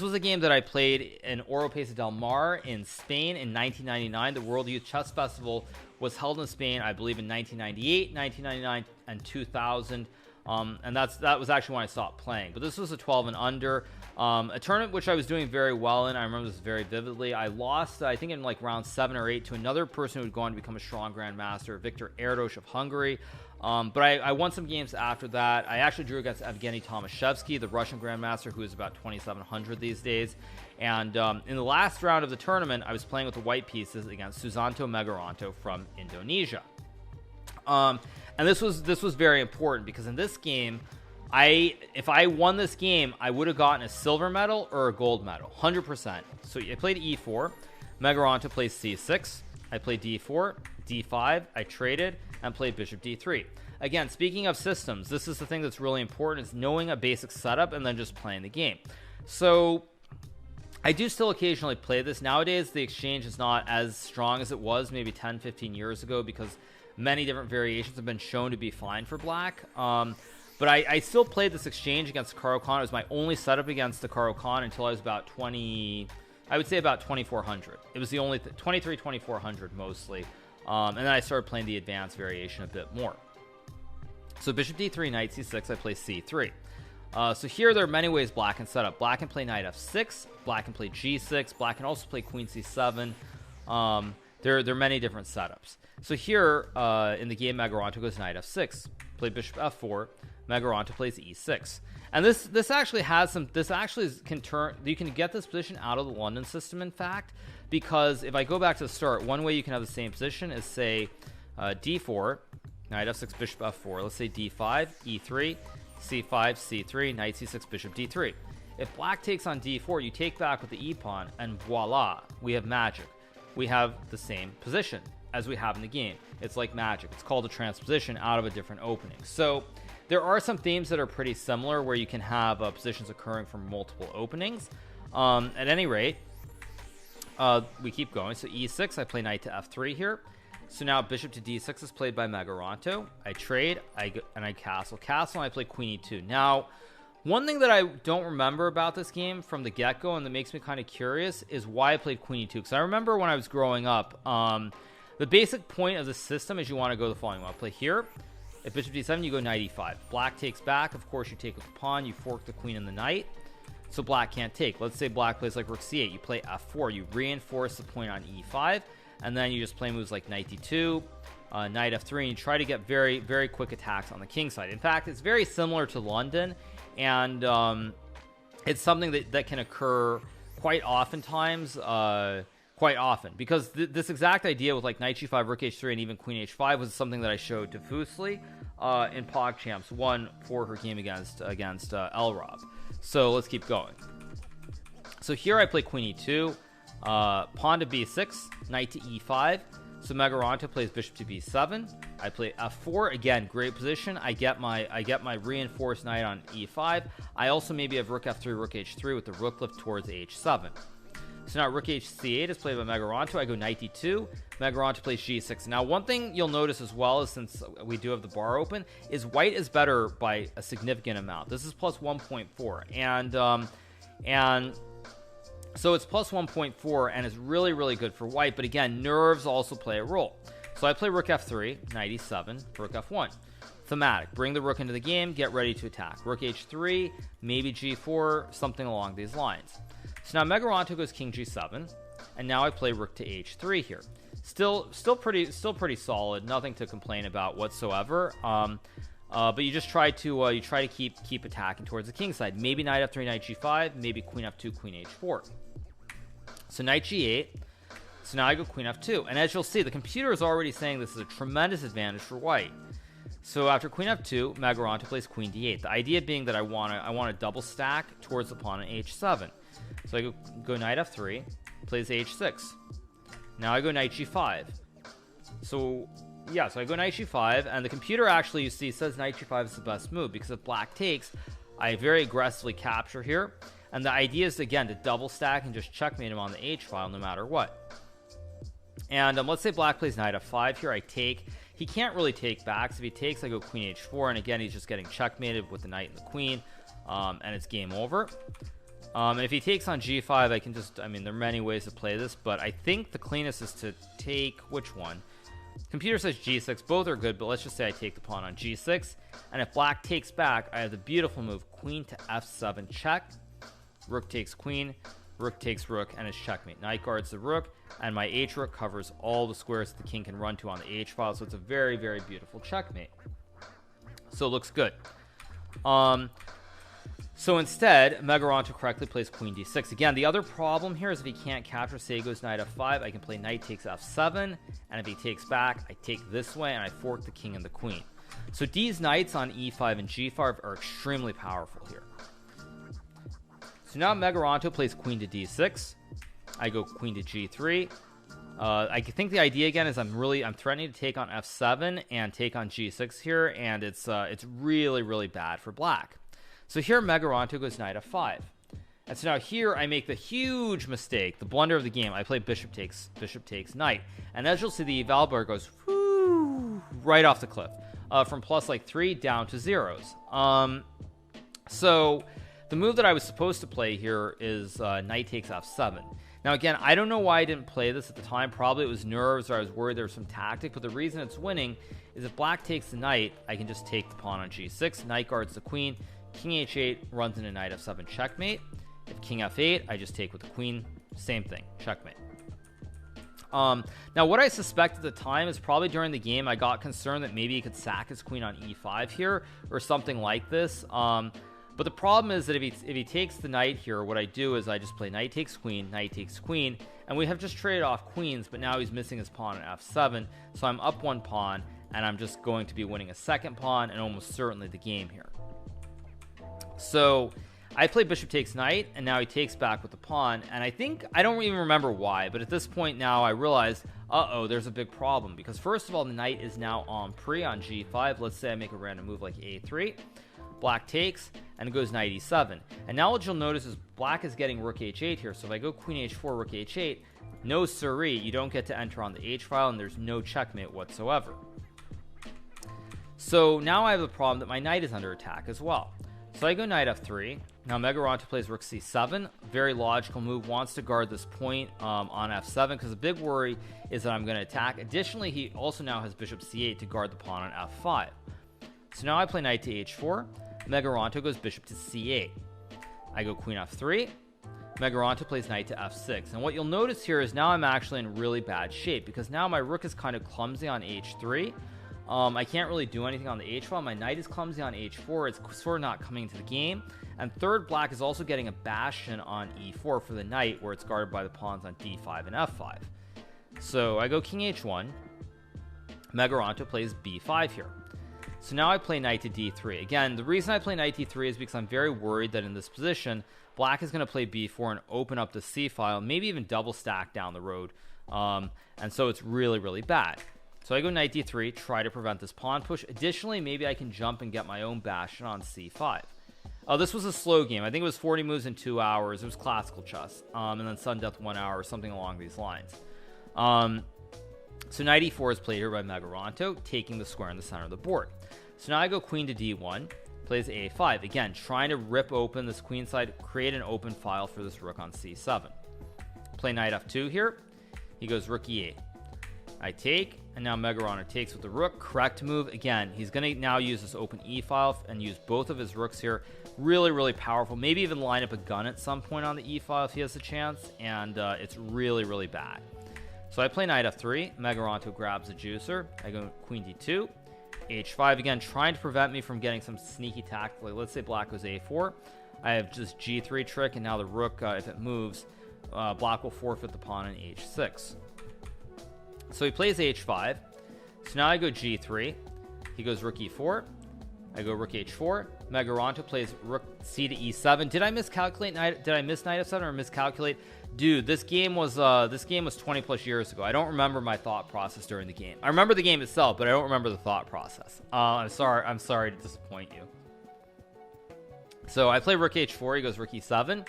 This was a game that I played in Oropesa del Mar in Spain in 1999. The World Youth Chess Festival was held in Spain, I believe, in 1998, 1999, and 2000. And that was actually when I stopped playing. But this was a 12 and under, a tournament which I was doing very well in. I remember this very vividly. I lost, I think, in like round 7 or 8 to another person who would go on to become a strong grandmaster, Viktor Erdos of Hungary. But I won some games after that. I actually drew against Evgeny Tomashevsky, the Russian grandmaster, who is about 2,700 these days. And in the last round of the tournament, I was playing with the white pieces against Susanto Megaranto from Indonesia. And this was very important because in this game, if I won this game, I would have gotten a silver medal or a gold medal, 100%. So I played e4, Megaranto plays c6, I played d4, d5, I traded and played bishop d3. Again, speaking of systems, this is the thing that's really important, is knowing a basic setup and then just playing the game. So I do still occasionally play this. Nowadays, the exchange is not as strong as it was maybe 10-15 years ago because many different variations have been shown to be fine for black. But I still played this exchange against Hikaru Khan. It was my only setup against Hikaru Khan until I was about 2400. It was the only 2400 mostly. And then I started playing the advanced variation a bit more. So bishop d3, knight c6, I play c3. So here there are many ways black can set up. Black can play knight f6, black can play g6, black can also play queen c7. There are many different setups. So here in the game, Megaranto goes knight f6, play bishop f4, Megaranto plays e6. And this actually has some, you can get this position out of the London system, in fact, because if I go back to the start, one way you can have the same position is, say, d4, knight f6, bishop f4, let's say d5, e3, c5, c3, knight c6, bishop d3. If black takes on d4, you take back with the e pawn, and voila, we have magic. We have the same position as we have in the game. It's like magic. It's called a transposition out of a different opening. So there are some themes that are pretty similar where you can have positions occurring from multiple openings. At any rate, we keep going. So e6, I play knight to f3 here. So now bishop to d6 is played by Megaranto. I trade, and I castle, and I play queen e2. Now, one thing that I don't remember about this game from the get-go and that makes me kind of curious is why I played queen e2. Because I remember when I was growing up, the basic point of the system is you want to go the following. You want to play here. If bishop d7, you go knight e5. Black takes back. Of course, you take with the pawn. You fork the queen and the knight. So black can't take. Let's say black plays like rook c8. You play f4. You reinforce the point on e5. And then you just play moves like knight d2, knight f3, and you try to get very, very quick attacks on the king side. In fact, it's very similar to London, and it's something that can occur quite oftentimes, because this exact idea with like knight g5, rook h3, and even queen h5 was something that I showed diffusely in PogChamps 1 for her game against Elrob. So let's keep going. So here I play queen e2, pawn to b6, knight to e5. So Megaranto plays bishop to b7. I play f4. Again, great position. I get my reinforced knight on e5. I also maybe have rook f3, rook h3 with the rook lift towards h7. So now rook hc8 is played by Megaranto. I go knight d2. Megaranto plays g6. Now, one thing you'll notice as well is, since we do have the bar open, is white is better by a significant amount. This is plus 1.4, and so it's plus 1.4, and it's really, really good for white. But again, nerves also play a role. So I play rook f3, knight e7, rook f1. Thematic. Bring the rook into the game. Get ready to attack. Rook h3, maybe g4, something along these lines. So now Megaranto goes king g7, and now I play rook to h3 here. Still pretty solid. Nothing to complain about whatsoever. But you just try to keep attacking towards the king side. Maybe knight f3, knight g5, maybe queen f2, queen h4. So knight g8. So now I go queen f2, and as you'll see, the computer is already saying this is a tremendous advantage for white. So after queen f2, Megaranto plays queen d8. The idea being that I want to double stack towards the pawn on h7. So I go knight f3, plays h6. Now I go knight g5. So yeah, so I go knight g5, and the computer actually, you see, says knight g5 is the best move, because if black takes, I very aggressively capture here. And the idea is, again, to double stack and just checkmate him on the h file no matter what. And let's say black plays knight f5 here. I take. He can't really take back, so if he takes, I go queen h4, and again, he's just getting checkmated with the knight and the queen, and it's game over. And if he takes on g5, I can just, I mean, there are many ways to play this, but I think the cleanest is to take, which one? Computer says g6, both are good, but let's just say I take the pawn on g6, and if black takes back, I have the beautiful move, queen to f7 check, rook takes queen, rook takes rook, and it's checkmate. Knight guards the rook, and my h rook covers all the squares that the king can run to on the h file, so it's a very, very beautiful checkmate. So it looks good. So instead, Megaranto correctly plays queen d6. Again, the other problem here is if he can't capture, say he goes knight f5, I can play knight takes f7, and if he takes back, I take this way, and I fork the king and the queen. So D's knights on e5 and g5 are extremely powerful here. So now Megaranto plays queen to d6. I go queen to g3. I think the idea again is I'm threatening to take on f7 and take on g6 here, and it's really, really bad for black. So here Megaranto goes knight f5. And so now here I make the huge mistake, the blunder of the game. I play bishop takes knight. And as you'll see, the eval bar goes whoo, right off the cliff. From plus like 3 down to zeros. So the move that I was supposed to play here is knight takes f7. Now again, I don't know why I didn't play this at the time. Probably it was nerves, or I was worried there was some tactic. But the reason it's winning is if black takes the knight, I can just take the pawn on g6. Knight guards the queen. King h8 runs into knight f7 checkmate. If king f8, I just take with the queen. Same thing, checkmate. Now what I suspect at the time is probably during the game I got concerned that maybe he could sack his queen on e5 here or something like this. But the problem is that if he takes the knight here, what I do is I just play knight takes queen, and we have just traded off queens, but now he's missing his pawn on f7, so I'm up one pawn, and I'm just going to be winning a second pawn and almost certainly the game here. So I play bishop takes knight, and now he takes back with the pawn, and I don't even remember why, but at this point now I realize, there's a big problem, because first of all, the knight is now en prise on g5. Let's say I make a random move like a3, black takes, and it goes knight e7, and now what you'll notice is black is getting rook h8 here, so if I go queen h4, rook h8, no siree, you don't get to enter on the h file, and there's no checkmate whatsoever. So now I have the problem that my knight is under attack as well. So I go knight f3. Now Megaranto plays rook c7. Very logical move. Wants to guard this point on f7 because the big worry is that I'm going to attack. Additionally, he also now has bishop c8 to guard the pawn on f5. So now I play knight to h4. Megaranto goes bishop to c8. I go queen f3. Megaranto plays knight to f6. And what you'll notice here is now I'm actually in really bad shape because now my rook is kind of clumsy on h3. I can't really do anything on the h file. My knight is clumsy on h4. It's sort of not coming into the game. And third, black is also getting a bastion on e4 for the knight, where it's guarded by the pawns on d5 and f5. So I go king h1. Megaranto plays b5 here. So now I play knight to d3. Again, the reason I play knight d3 is because I'm very worried that in this position, black is going to play b4 and open up the c file, maybe even double stack down the road. And so it's really, really bad. So I go knight d3, try to prevent this pawn push. Additionally, maybe I can jump and get my own bastion on c5. This was a slow game. I think it was 40 moves in 2 hours. It was classical chess. And then sudden death 1 hour, or something along these lines. So knight e4 is played here by Megaranto, taking the square in the center of the board. So now I go queen to d1, plays a5. Again, trying to rip open this queen side, create an open file for this rook on c7. Play knight f2 here. He goes rook e8. I take, and now Megaranto takes with the rook. Correct move. Again, he's going to now use this open e file and use both of his rooks here. Really, really powerful. Maybe even line up a gun at some point on the e file if he has a chance, and it's really, really bad. So I play knight f3. Megaranto grabs a juicer. I go queen d2. h5 again, trying to prevent me from getting some sneaky tactic. Like let's say black goes a4. I have just g3 trick, and now the rook, if it moves, black will forfeit the pawn in h6. So he plays h5. So now I go g3. He goes rook e4. I go rook h4. Megaranto plays rook c to e7. Did I miscalculate knight? Did I miss knight f7 or miscalculate? Dude, this game was 20 plus years ago. I don't remember my thought process during the game. I remember the game itself, but I don't remember the thought process. I'm sorry to disappoint you. So I play rook h4. He goes rook e7.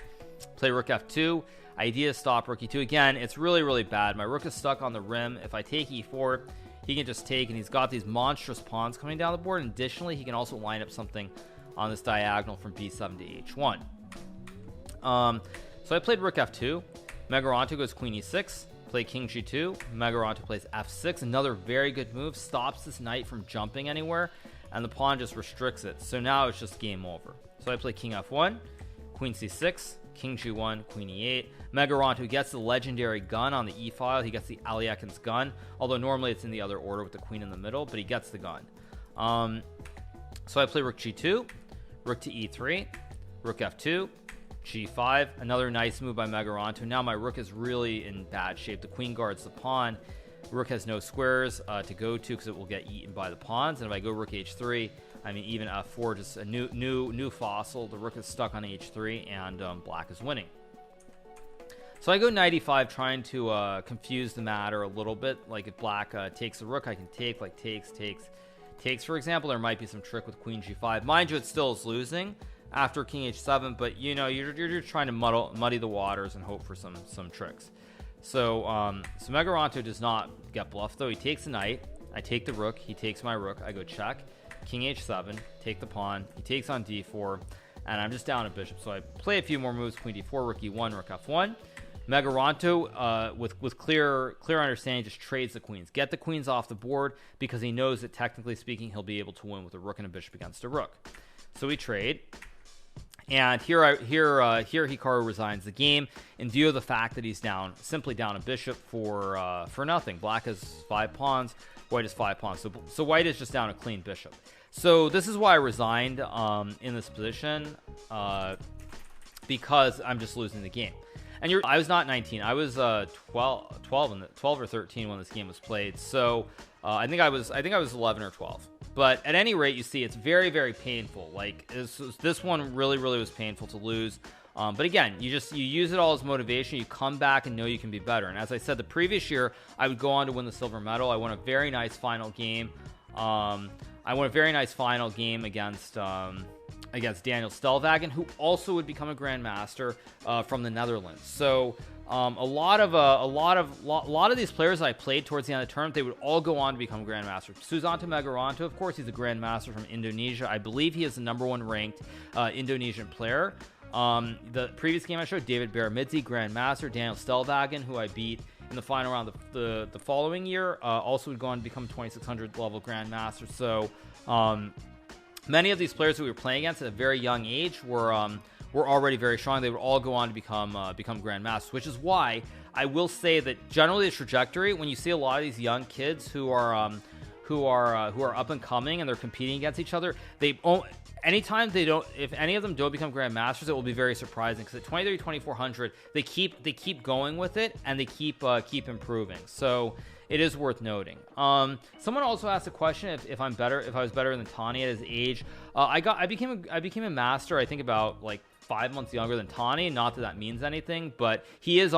Play rook f2. Idea stop rook e2. Again, it's really, really bad. My rook is stuck on the rim. If I take e4, he can just take, and he's got these monstrous pawns coming down the board. And additionally, he can also line up something on this diagonal from b7 to h1. So I played rook f2. Megaranto goes queen e6. Play king g2. Megaranto plays f6. Another very good move. Stops this knight from jumping anywhere, and the pawn just restricts it. So now it's just game over. So I play king f1, queen c6, king g1, queen e8. Megaranto gets the legendary gun on the e file. He gets the Aliakin's gun, although normally it's in the other order with the queen in the middle, but he gets the gun. So I play rook g2, rook to e3, rook f2, g5. Another nice move by Megaranto. Now my rook is really in bad shape. The queen guards the pawn. Rook has no squares to go to because it will get eaten by the pawns. And if I go rook h3, I mean even f4, just a new fossil. The rook is stuck on h3, and black is winning. So I go knight e5, trying to confuse the matter a little bit. Like if black takes the rook, I can take, like takes, for example. There might be some trick with queen g5. Mind you, it still is losing after king h7, but you know, you're trying to muddy the waters and hope for some tricks. So Megaranto does not get bluffed though. He takes the knight, I take the rook, he takes my rook, I go check, king h7, take the pawn, he takes on d4, and I'm just down a bishop. So I play a few more moves, queen d4, rook e1, rook f1. Megaranto, with clear understanding, just trades the queens. Get the queens off the board because he knows that technically speaking he'll be able to win with a rook and a bishop against a rook. So we trade. And here Hikaru resigns the game in view of the fact that he's simply down a bishop for nothing. Black has 5 pawns, white has 5 pawns. So white is just down a clean bishop. So this is why I resigned in this position, because I'm just losing the game. And I was not 19. I was 12 or 13 when this game was played. So I think I was 11 or 12. But at any rate, you see, it's very, very painful. Like this one really was painful to lose. But again, you use it all as motivation. You come back and know you can be better. And as I said, the previous year, I would go on to win the silver medal. I won a very nice final game. Against Daniel Stelvagen, who also would become a grandmaster from the Netherlands. So a lot of these players I played towards the end of the tournament, they would all go on to become grandmasters. Susanto Megaranto, of course, he's a grandmaster from Indonesia. I believe he is the #1 ranked Indonesian player. The previous game I showed, David Baramidze, grandmaster. Daniel Stelvagen, who I beat in the final round the following year, also would go on to become 2600 level grandmaster. So many of these players that we were playing against at a very young age were already very strong. They would all go on to become grandmasters, which is why I will say that generally the trajectory, when you see a lot of these young kids who are up and coming and they're competing against each other, if any of them don't become grandmasters, it will be very surprising, because at 23, 2400 they keep going with it, and they keep improving. So it is worth noting. Someone also asked a question if I was better than Tani at his age. I became a master, I think, about like 5 months younger than Tani. Not that means anything, but he is